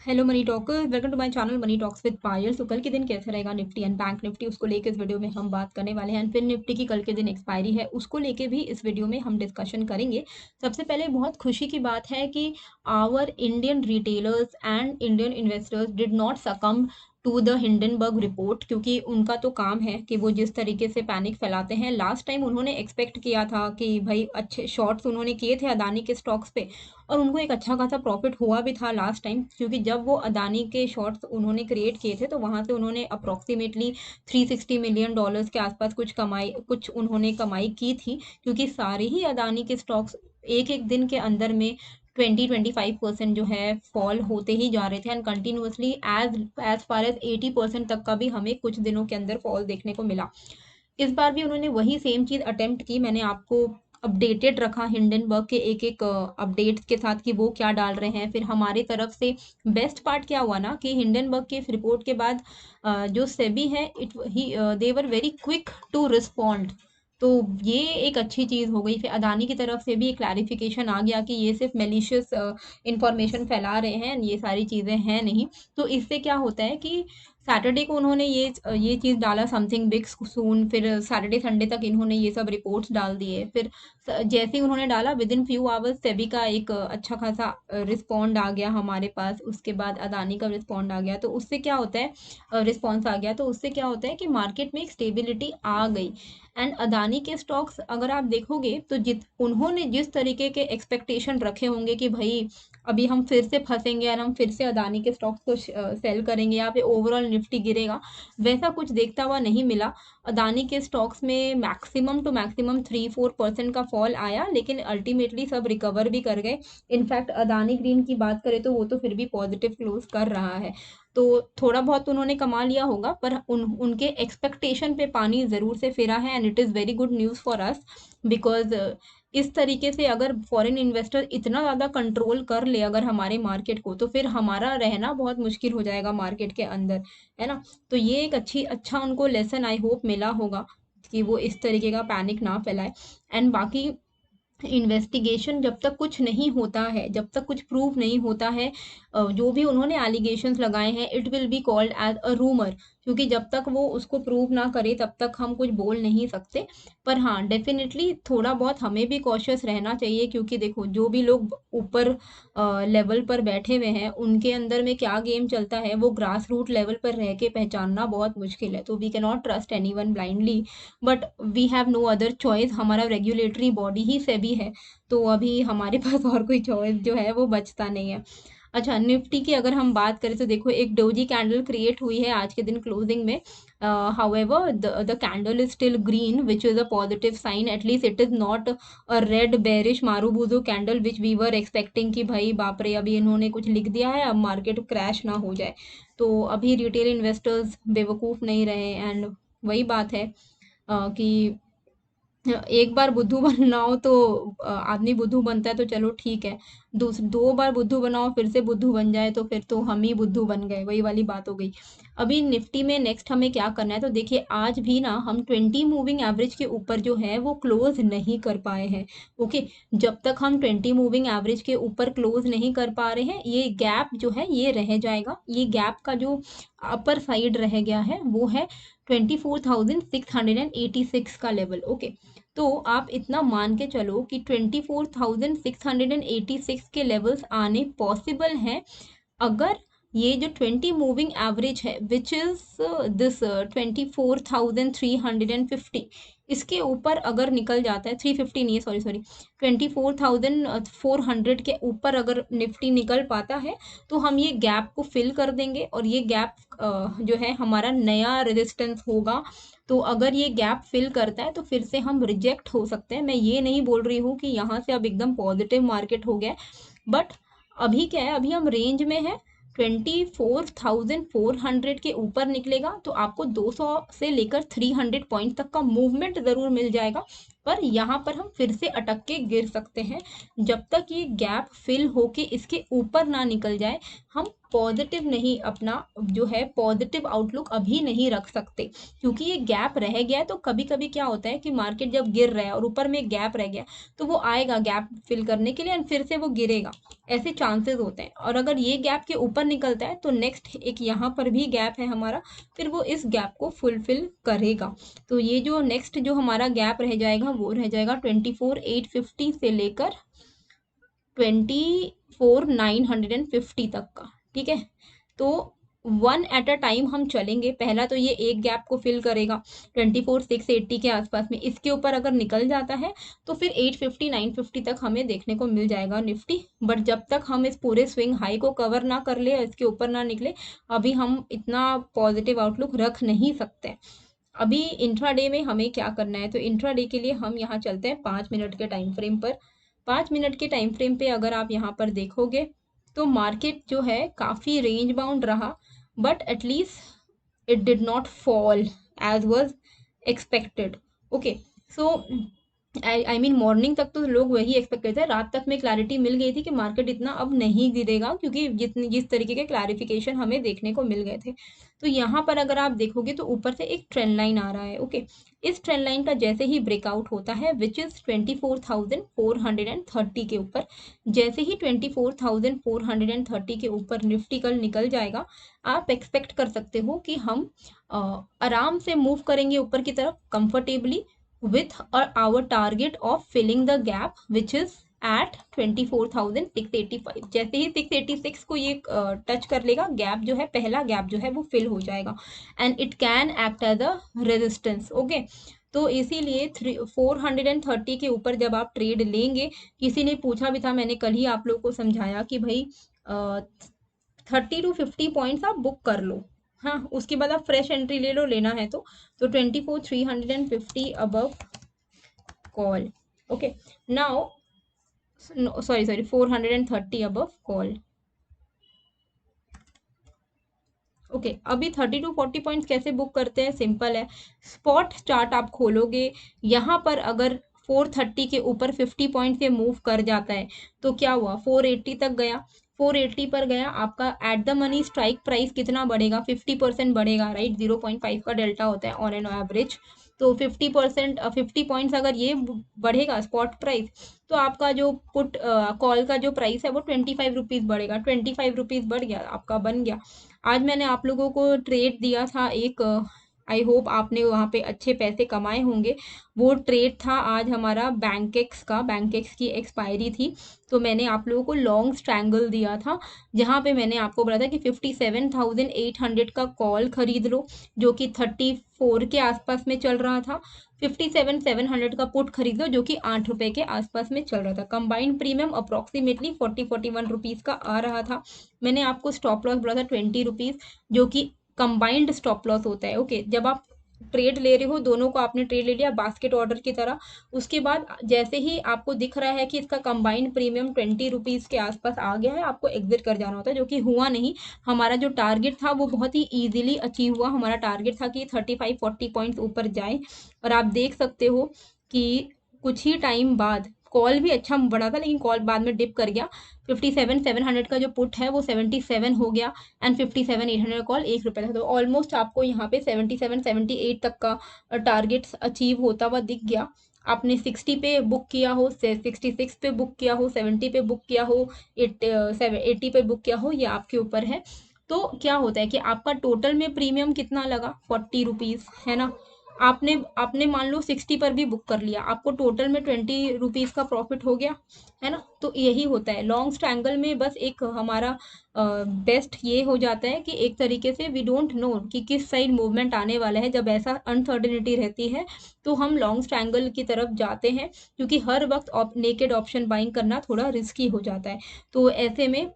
Hello money talkers, welcome to my channel money talks with Payal. तो कल के दिन कैसे रहेगा निफ्टी एंड बैंक निफ्टी, उसको लेके इस वीडियो में हम बात करने वाले हैं। फिर निफ्टी की कल के दिन एक्सपायरी है, उसको लेके भी इस वीडियो में हम डिस्कशन करेंगे। सबसे पहले बहुत खुशी की बात है कि our Indian retailers and Indian investors did not succumb to the Hindenburg report, क्योंकि उनका तो काम है कि वो जिस तरीके से पैनिक फैलाते हैं। लास्ट टाइम उन्होंने एक्सपेक्ट किया था कि भाई अच्छे शॉर्ट्स उन्होंने किए थे अदानी के स्टॉक्स पे, और उनको एक अच्छा खासा प्रॉफिट हुआ भी था लास्ट टाइम, क्योंकि जब वो अदानी के शॉर्ट्स उन्होंने क्रिएट किए थे तो वहां से उन्होंने अप्रोक्सीमेटली $360 मिलियन के आसपास कुछ उन्होंने कमाई की थी, क्योंकि सारे ही अदानी के स्टॉक्स एक एक दिन के अंदर में 20-25% जो है फॉल होते ही जा रहे थे, and continuously as as far as 80% तक का भी हमें कुछ दिनों के अंदर फॉल देखने को मिला। इस बार भी उन्होंने वही सेम चीज अटेम्प्ट की। मैंने आपको अपडेटेड रखा हिंडनबर्ग के एक एक अपडेट्स के साथ कि वो क्या डाल रहे हैं। फिर हमारी तरफ से बेस्ट पार्ट क्या हुआ ना कि हिंडनबर्ग की इस रिपोर्ट के बाद जो सेबी है it he they were very quick to respond. तो ये एक अच्छी चीज हो गई। फिर अदानी की तरफ से भी एक क्लैरिफिकेशन आ गया कि ये सिर्फ मेलिशियस इंफॉर्मेशन फैला रहे हैं, ये सारी चीजें हैं नहीं। तो इससे क्या होता है कि सैटरडे को उन्होंने ये चीज़ डाला समथिंग बिग सून, फिर सैटरडे संडे तक इन्होंने ये सब रिपोर्ट्स डाल दिए। फिर जैसे ही उन्होंने डाला with in few hours SEBI का एक अच्छा खासा रिस्पॉन्ड आ गया हमारे पास। उसके बाद अदानी का रिस्पॉन्ड आ गया, तो उससे क्या होता है, रिस्पॉन्स आ गया तो उससे क्या होता है कि मार्केट में एक स्टेबिलिटी आ गई। एंड अदानी के स्टॉक्स अगर आप देखोगे तो जित उन्होंने जिस तरीके के एक्सपेक्टेशन रखे होंगे कि भाई अभी हम फिर से फंसेंगे और हम फिर से अदानी के स्टॉक्स को सेल करेंगे, यहाँ पे ओवरऑल निफ्टी गिरेगा, वैसा कुछ देखता हुआ नहीं मिला। अदानी के स्टॉक्स में मैक्सिमम टू मैक्सिमम 3-4% का फॉल आया, लेकिन अल्टीमेटली सब रिकवर भी कर गए। इनफैक्ट अदानी ग्रीन की बात करें तो वो तो फिर भी पॉजिटिव क्लोज कर रहा है। तो थोड़ा बहुत उन्होंने कमा लिया होगा, पर उनके एक्सपेक्टेशन पे पानी जरूर से फिरा है, and it is very good news for us. Because इस तरीके से अगर फॉरेन इन्वेस्टर इतना ज़्यादा कंट्रोल कर ले अगर हमारे मार्केट को, तो फिर हमारा रहना बहुत मुश्किल हो जाएगा मार्केट के अंदर, है ना। तो ये एक अच्छा उनको लेसन आई होप मिला होगा कि वो इस तरीके का पैनिक ना फैलाए। एंड बाकी इन्वेस्टिगेशन जब तक कुछ नहीं होता है, जब तक कुछ प्रूव नहीं होता है, जो भी उन्होंने एलिगेशंस लगाए हैं it will be called as a rumour, क्योंकि जब तक वो उसको प्रूव ना करे तब तक हम कुछ बोल नहीं सकते। पर हाँ, डेफिनेटली थोड़ा बहुत हमें भी कॉशियस रहना चाहिए, क्योंकि देखो जो भी लोग ऊपर लेवल पर बैठे हुए हैं उनके अंदर में क्या गेम चलता है वो ग्रास रूट लेवल पर रह के पहचानना बहुत मुश्किल है। तो we can not trust anyone blindly, but we have no other choice. हमारा रेगुलेटरी बॉडी ही सेबी है, तो अभी हमारे पास और कोई चॉइस जो है वो बचता नहीं है। अच्छा, निफ्टी की अगर हम बात करें तो देखो एक डोजी कैंडल क्रिएट हुई है आज के दिन क्लोजिंग में। However the candle is still green which is a positive sign, at least it is not a red bearish marubozu candle which we were expecting कि भाई बाप रे अभी इन्होंने कुछ लिख दिया है, अब मार्केट क्रैश ना हो जाए। तो अभी रिटेल इन्वेस्टर्स बेवकूफ़ नहीं रहे। एंड वही बात है कि एक बार बुद्धू बनना हो तो आदमी बुद्धू बनता है तो चलो ठीक है, दो बार बुद्धू बनाओ फिर से बुद्धू बन जाए तो फिर तो हम ही बुद्धू बन गए, वही वाली बात हो गई। अभी निफ्टी में नेक्स्ट हमें क्या करना है, तो देखिए आज भी ना हम 20 मूविंग एवरेज के ऊपर जो है वो क्लोज नहीं कर पाए हैं। ओके, जब तक हम 20 मूविंग एवरेज के ऊपर क्लोज नहीं कर पा रहे हैं, ये गैप जो है ये रह जाएगा। ये गैप का जो अपर साइड रह गया है वो है 24,686 का लेवल। ओके, तो आप इतना मान के चलो कि 24,686 के लेवल्स आने पॉसिबल हैं अगर ये जो 20 मूविंग एवरेज है विच इज दिस 24,350, इसके ऊपर अगर निकल जाता है, 350 नहीं है, सॉरी सॉरी, 24,400 के ऊपर अगर निफ्टी निकल पाता है तो हम ये गैप को फिल कर देंगे, और ये गैप जो है हमारा नया रेजिस्टेंस होगा। तो अगर ये गैप फिल करता है तो फिर से हम रिजेक्ट हो सकते हैं। मैं ये नहीं बोल रही हूँ कि यहाँ से अब एकदम पॉजिटिव मार्केट हो गया, बट अभी क्या है, अभी हम रेंज में है। 24,400 के ऊपर निकलेगा तो आपको 200 से लेकर 300 पॉइंट तक का मूवमेंट जरूर मिल जाएगा, पर यहाँ पर हम फिर से अटक के गिर सकते हैं। जब तक ये गैप फिल होके इसके ऊपर ना निकल जाए हम पॉजिटिव नहीं, अपना जो है पॉजिटिव आउटलुक अभी नहीं रख सकते, क्योंकि ये गैप रह गया है। तो कभी कभी क्या होता है कि मार्केट जब गिर रहा है और ऊपर में गैप रह गया, तो वो आएगा गैप फिल करने के लिए और फिर से वो गिरेगा, ऐसे चांसेस होते हैं। और अगर ये गैप के ऊपर निकलता है तो नेक्स्ट एक यहाँ पर भी गैप है हमारा, फिर वो इस गैप को फुलफिल करेगा। तो ये जो नेक्स्ट जो हमारा गैप रह जाएगा वो रह जाएगा 24,850 से लेकर 24,950 तक का। ठीक है, तो वन एट अ टाइम हम चलेंगे। पहला तो ये एक गैप को फिल करेगा 24,680 के आसपास में, इसके ऊपर अगर निकल जाता है तो फिर 850 950 तक हमें देखने को मिल जाएगा निफ्टी। बट जब तक हम इस पूरे स्विंग हाई को कवर ना कर ले, इसके ऊपर ना निकले, अभी हम इतना पॉजिटिव आउटलुक रख नहीं सकते। अभी इंट्राडे में हमें क्या करना है, तो इंट्राडे के लिए हम यहाँ चलते हैं 5 मिनट के टाइम फ्रेम पर। 5 मिनट के टाइम फ्रेम पे अगर आप यहाँ पर देखोगे तो मार्केट जो है काफ़ी रेंज बाउंड रहा, but at least it did not fall as was expected. Okay, so I mean morning तक तो लोग वही एक्सपेक्ट करते थे, रात तक में क्लैरिटी मिल गई थी कि मार्केट इतना अब नहीं गिरेगा, क्योंकि जिस तरीके के क्लैरिफिकेशन हमें देखने को मिल गए थे। तो यहाँ पर अगर आप देखोगे तो ऊपर से एक ट्रेंड लाइन आ रहा है। ओके, इस ट्रेंड लाइन का जैसे ही ब्रेकआउट होता है विच इज 24,430 के ऊपर, जैसे ही 24,430 के ऊपर निफ्टी कल निकल जाएगा, आप एक्सपेक्ट कर सकते हो कि हम आराम से मूव करेंगे ऊपर की तरफ comfortably with our target of filling the gap which is at 24,685। जैसे ही 686 को ये टच कर लेगा, गैप जो है, पहला गैप जो है वो फिल हो जाएगा and it can act as a resistance. Okay, तो इसीलिए 430 के ऊपर जब आप ट्रेड लेंगे, किसी ने पूछा भी था, मैंने कल ही आप लोगों को समझाया कि भाई 30 to 50 पॉइंट्स आप बुक कर लो, हाँ, उसके बाद आप फ्रेश एंट्री ले लो, लेना है तो 24,350 above call. Okay, now sorry 430 above call. Okay, अभी 30 to 40 पॉइंट्स कैसे बुक करते हैं, सिंपल है। स्पॉट चार्ट आप खोलोगे, यहाँ पर अगर 430 के ऊपर 50 पॉइंट से मूव कर जाता है तो क्या हुआ, 480 तक गया, 480 पर गया, आपका at the money strike price कितना बढ़ेगा, 50% बढ़ेगा, राइट। 0.5 का डेल्टा होता है ऑन एन एवरेज, तो 50% 50 पॉइंट्स अगर ये बढ़ेगा स्पॉट प्राइस, तो आपका जो पुट कॉल का जो प्राइस है वो 25 रुपीज़ बढ़ेगा। 25 रुपीज़ बढ़ गया, आपका बन गया। आज मैंने आप लोगों को ट्रेड दिया था एक, आई होप आपने वहाँ पे अच्छे पैसे कमाए होंगे। वो ट्रेड था आज हमारा बैंकेक्स का, बैंकेक्स की एक्सपायरी थी, तो मैंने आप लोगों को लॉन्ग स्ट्रैंगल दिया था, जहाँ पे मैंने आपको बोला था कि 57,800 का कॉल खरीद लो, जो कि 34 के आसपास में चल रहा था। 57,700 का पुट खरीद लो, जो कि 8 रुपये के आसपास में चल रहा था। कंबाइंड प्रीमियम अप्रॉक्सीमेटली 40-41 रुपीज़ का आ रहा था। मैंने आपको स्टॉप लॉस बोला था 20 रुपीज़, जो कि कंबाइंड स्टॉप लॉस होता है। ओके, जब आप ट्रेड ले रहे हो, दोनों को आपने ट्रेड ले लिया बास्केट ऑर्डर की तरह, उसके बाद जैसे ही आपको दिख रहा है कि इसका कंबाइंड प्रीमियम 20 रुपीज़ के आसपास आ गया है, आपको एग्जिट कर जाना होता है, जो कि हुआ नहीं। हमारा जो टारगेट था वो बहुत ही ईजिली अचीव हुआ। हमारा टारगेट था कि 35-40 पॉइंट्स ऊपर जाए, और आप देख सकते हो कि कुछ ही टाइम बाद कॉल भी अच्छा बढ़ा था, लेकिन कॉल बाद में डिप कर गया। 57,700 का जो पुट है वो 77 हो गया एंड 57,800 कॉल 1 रुपये था। तो ऑलमोस्ट आपको यहाँ पे 77-78 तक का टारगेट अचीव होता हुआ दिख गया। आपने 60 पे बुक किया हो, 66 पे बुक किया हो, 70 पे बुक किया हो, 80 पे बुक किया हो, ये आपके ऊपर है। तो क्या होता है कि आपका टोटल में प्रीमियम कितना लगा, 40 रुपीज़, है ना। आपने आपने मान लो 60 पर भी बुक कर लिया, आपको टोटल में 20 रुपीज़ का प्रॉफिट हो गया, है ना। तो यही होता है लॉन्ग स्ट्रैंगल में, बस एक हमारा बेस्ट ये हो जाता है कि एक तरीके से वी डोंट नो कि किस साइड मूवमेंट आने वाला है। जब ऐसा अनसर्टेनिटी रहती है तो हम लॉन्ग स्ट्रैंगल की तरफ जाते हैं, क्योंकि हर वक्त नेकेड ऑप्शन बाइंग करना थोड़ा रिस्की हो जाता है। तो ऐसे में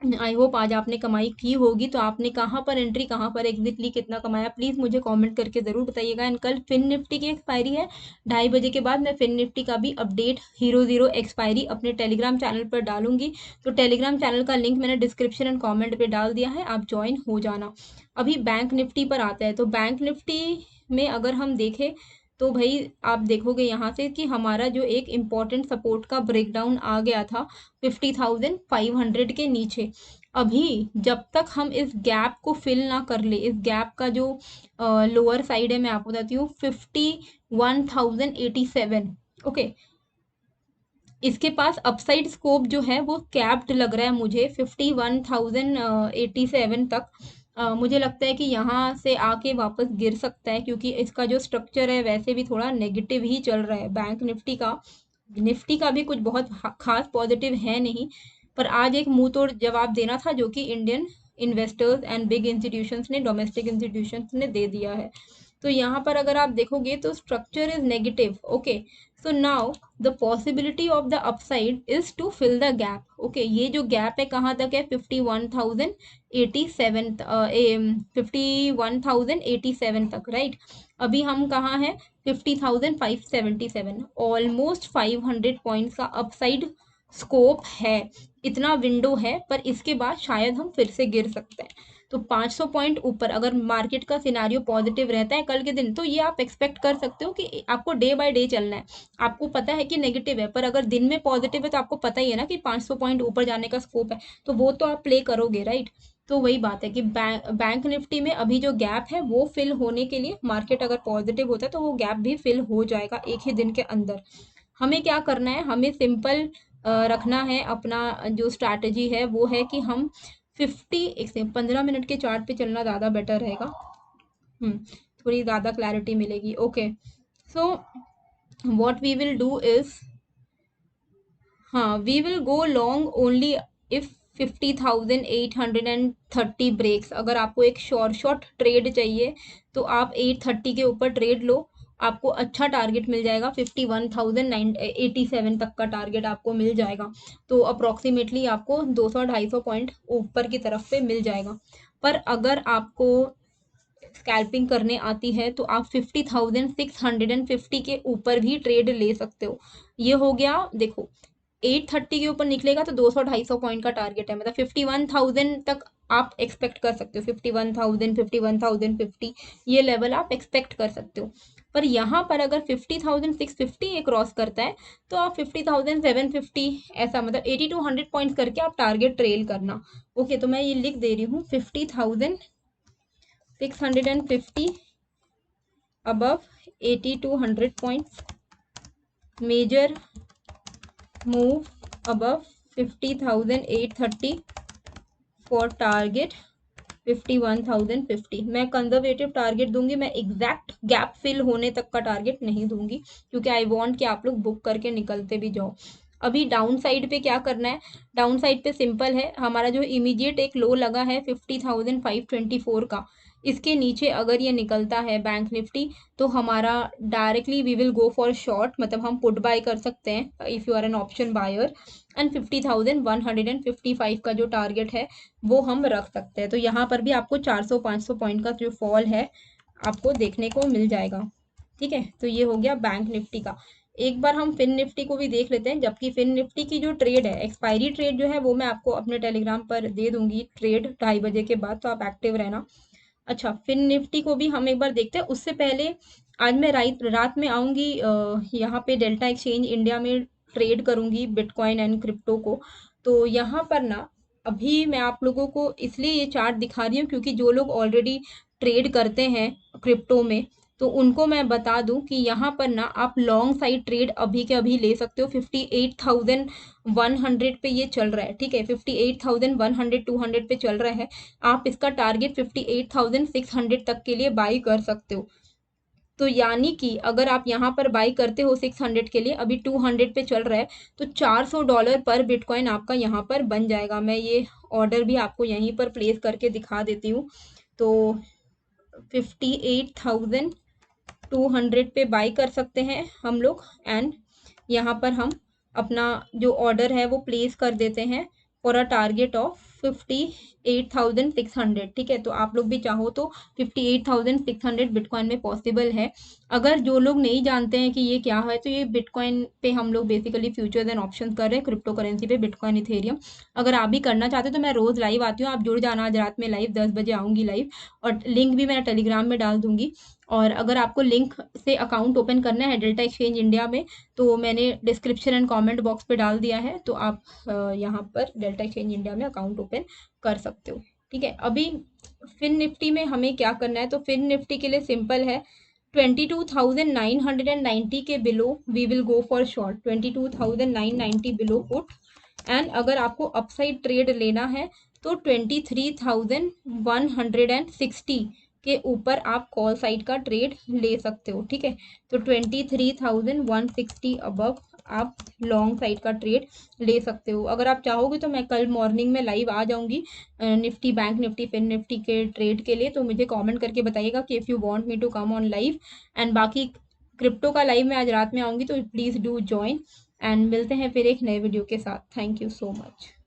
आई होप आज आपने कमाई की होगी। तो आपने कहाँ पर एंट्री, कहाँ पर एग्जिट ली, कितना कमाया, प्लीज़ मुझे कमेंट करके ज़रूर बताइएगा। एंड कल फिन निफ्टी की एक्सपायरी है, 2:30 बजे के बाद मैं फिन निफ्टी का भी अपडेट 0 एक्सपायरी अपने टेलीग्राम चैनल पर डालूंगी। तो टेलीग्राम चैनल का लिंक मैंने डिस्क्रिप्शन एंड कॉमेंट पे डाल दिया है, आप ज्वाइन हो जाना। अभी बैंक निफ्टी पर आता है, तो बैंक निफ्टी में अगर हम देखें तो भाई आप देखोगे यहाँ से कि हमारा जो एक इम्पॉर्टेंट सपोर्ट का ब्रेकडाउन आ गया था 50,500 के नीचे। अभी जब तक हम इस गैप को फिल ना कर ले, इस गैप का जो लोअर साइड है मैं आपको बताती हूँ 51,087। ओके, इसके पास अपसाइड स्कोप जो है वो कैप्ड लग रहा है मुझे 51,087 तक। मुझे लगता है कि यहाँ से आके वापस गिर सकता है, क्योंकि इसका जो स्ट्रक्चर है वैसे भी थोड़ा नेगेटिव ही चल रहा है बैंक निफ्टी का। निफ्टी का भी कुछ बहुत खास पॉजिटिव है नहीं, पर आज एक मुंह तोड़ जवाब देना था जो कि Indian investors and big institutions ने, डोमेस्टिक इंस्टीट्यूशंस ने दे दिया है। तो यहाँ पर अगर आप देखोगे तो structure is negative. Okay, so now the possibility of the upside is to fill the gap. Okay, ये जो गैप है कहाँ तक है, 51,087 51,087 तक, राइट। अभी हम कहाँ हैं, 50,577, ऑलमोस्ट 500 पॉइंट्स का अपसाइड स्कोप है, इतना विंडो है। पर इसके बाद शायद हम फिर से गिर सकते हैं। तो 500 पॉइंट ऊपर अगर मार्केट का सिनारियो पॉजिटिव रहता है कल के दिन, तो ये आप एक्सपेक्ट कर सकते हो कि आपको डे बाय डे चलना है। आपको पता है कि नेगेटिव है, पर अगर दिन में पॉजिटिव है तो आपको पता ही है ना कि 500 पॉइंट ऊपर जाने का स्कोप है, तो वो तो आप प्ले करोगे, राइट। तो वही बात है कि बैंक निफ्टी में अभी जो गैप है वो फिल होने के लिए मार्केट अगर पॉजिटिव होता है तो वो गैप भी फिल हो जाएगा एक ही दिन के अंदर। हमें क्या करना है, हमें सिंपल रखना है। अपना जो स्ट्रैटेजी है वो है कि हम 15 मिनट के चार्ट पे चलना ज़्यादा बेटर रहेगा। थोड़ी ज़्यादा क्लैरिटी मिलेगी। Okay, so what we will do is, हाँ, we will go long only if 50,830 breaks. अगर आपको एक शॉर्ट ट्रेड चाहिए तो आप 830 के ऊपर ट्रेड लो, आपको अच्छा टारगेट मिल जाएगा। 51,987 तक का टारगेट आपको मिल जाएगा। तो अप्रोक्सीमेटली आपको 200-250 पॉइंट ऊपर की तरफ पे मिल जाएगा। पर अगर आपको स्कैल्पिंग करने आती है तो आप 50,650 के ऊपर भी ट्रेड ले सकते हो। ये हो गया, देखो 830 के ऊपर निकलेगा तो 200-250 पॉइंट का टारगेट है, मतलब 51,000 तक आप एक्सपेक्ट कर सकते हो। 51,000, 51,050 ये लेवल आप एक्सपेक्ट कर सकते हो। पर यहाँ पर अगर 50,650 ये क्रॉस करता है तो आप 50,750 ऐसा, मतलब 80 to 100 पॉइंट्स करके आप टारगेट ट्रेल करना। ओके, तो मैं ये लिख दे रही हूँ 50,650 above 80 to 100 points, major move above 50,830 for target 51,050। मैं कंजर्वेटिव टारगेट दूंगी, मैं एग्जैक्ट गैप फिल होने तक का टारगेट नहीं दूंगी, क्योंकि आई वांट कि आप लोग बुक करके निकलते भी जाओ। अभी डाउन साइड पे क्या करना है, डाउन साइड पे सिंपल है, हमारा जो इमीडिएट एक लो लगा है 50,524 का, इसके नीचे अगर ये निकलता है बैंक निफ्टी तो हमारा directly we will go for short, मतलब हम पुट बाय कर सकते हैं if you are an option buyer. And 50,155 का जो टारगेट है वो हम रख सकते हैं। तो यहाँ पर भी आपको 400-500 पॉइंट का जो फॉल है आपको देखने को मिल जाएगा। ठीक है, तो ये हो गया बैंक निफ्टी का। एक बार हम फिन निफ्टी को भी देख लेते हैं, जबकि फिन निफ्टी की जो ट्रेड है, एक्सपायरी ट्रेड जो है वो मैं आपको अपने टेलीग्राम पर दे दूंगी, ट्रेड 2:30 बजे के बाद, तो आप एक्टिव रहना। अच्छा, फिन निफ्टी को भी हम एक बार देखते हैं। उससे पहले आज मैं रात में आऊँगी यहाँ पे डेल्टा एक्सचेंज इंडिया में ट्रेड करूँगी बिटकॉइन एंड क्रिप्टो को। तो यहाँ पर ना अभी मैं आप लोगों को इसलिए ये चार्ट दिखा रही हूँ क्योंकि जो लोग ऑलरेडी ट्रेड करते हैं क्रिप्टो में, तो उनको मैं बता दूं कि यहाँ पर ना आप लॉन्ग साइड ट्रेड अभी के अभी ले सकते हो। 58,100 पे ये चल रहा है, ठीक है, 58,100 200 पे चल रहा है। आप इसका टारगेट 58,600 तक के लिए बाई कर सकते हो। तो यानी कि अगर आप यहाँ पर बाई करते हो 600 के लिए, अभी 200 पे चल रहा है, तो $400 पर बिटकॉइन आपका यहाँ पर बन जाएगा। मैं ये ऑर्डर भी आपको यहीं पर प्लेस करके दिखा देती हूँ। तो 58,200 पे बाई कर सकते हैं हम लोग, एंड यहाँ पर हम अपना जो ऑर्डर है वो प्लेस कर देते हैं फॉर अ टारगेट ऑफ 58,600। ठीक है, तो आप लोग भी चाहो तो 58,600 बिटकॉइन में पॉसिबल है। अगर जो लोग नहीं जानते हैं कि ये क्या है, तो ये बिटकॉइन पे हम लोग बेसिकली फ्यूचर्स एंड ऑप्शंस कर रहे हैं, क्रिप्टो करेंसी पे, बिटकॉइन, इथेरियम। अगर आप भी करना चाहते हो तो मैं रोज लाइव आती हूँ, आप जुड़ जाना। आज रात में लाइव 10 बजे आऊँगी लाइव, और लिंक भी मैं टेलीग्राम में डाल दूंगी। और अगर आपको लिंक से अकाउंट ओपन करना है डेल्टा एक्सचेंज इंडिया में, तो मैंने डिस्क्रिप्शन एंड कमेंट बॉक्स पे डाल दिया है, तो आप यहाँ पर डेल्टा एक्सचेंज इंडिया में अकाउंट ओपन कर सकते हो। ठीक है, अभी फिन निफ्टी में हमें क्या करना है, तो फिन निफ्टी के लिए सिंपल है, 22,990 के below we will go for short, 22,990 below put. And अगर आपको अपसाइड ट्रेड लेना है तो 23,160 के ऊपर आप कॉल साइड का ट्रेड ले सकते हो। ठीक है, तो 23,160 अबव आप लॉन्ग साइड का ट्रेड ले सकते हो। अगर आप चाहोगे तो मैं कल मॉर्निंग में लाइव आ जाऊंगी निफ्टी, बैंक निफ्टी, फिन निफ्टी के ट्रेड के लिए, तो मुझे कमेंट करके बताइएगा कि if you want me to come on live. And बाकी क्रिप्टो का लाइव मैं आज रात में आऊँगी, तो प्लीज़ डू ज्वाइन। एंड मिलते हैं फिर एक नए वीडियो के साथ। Thank you so much.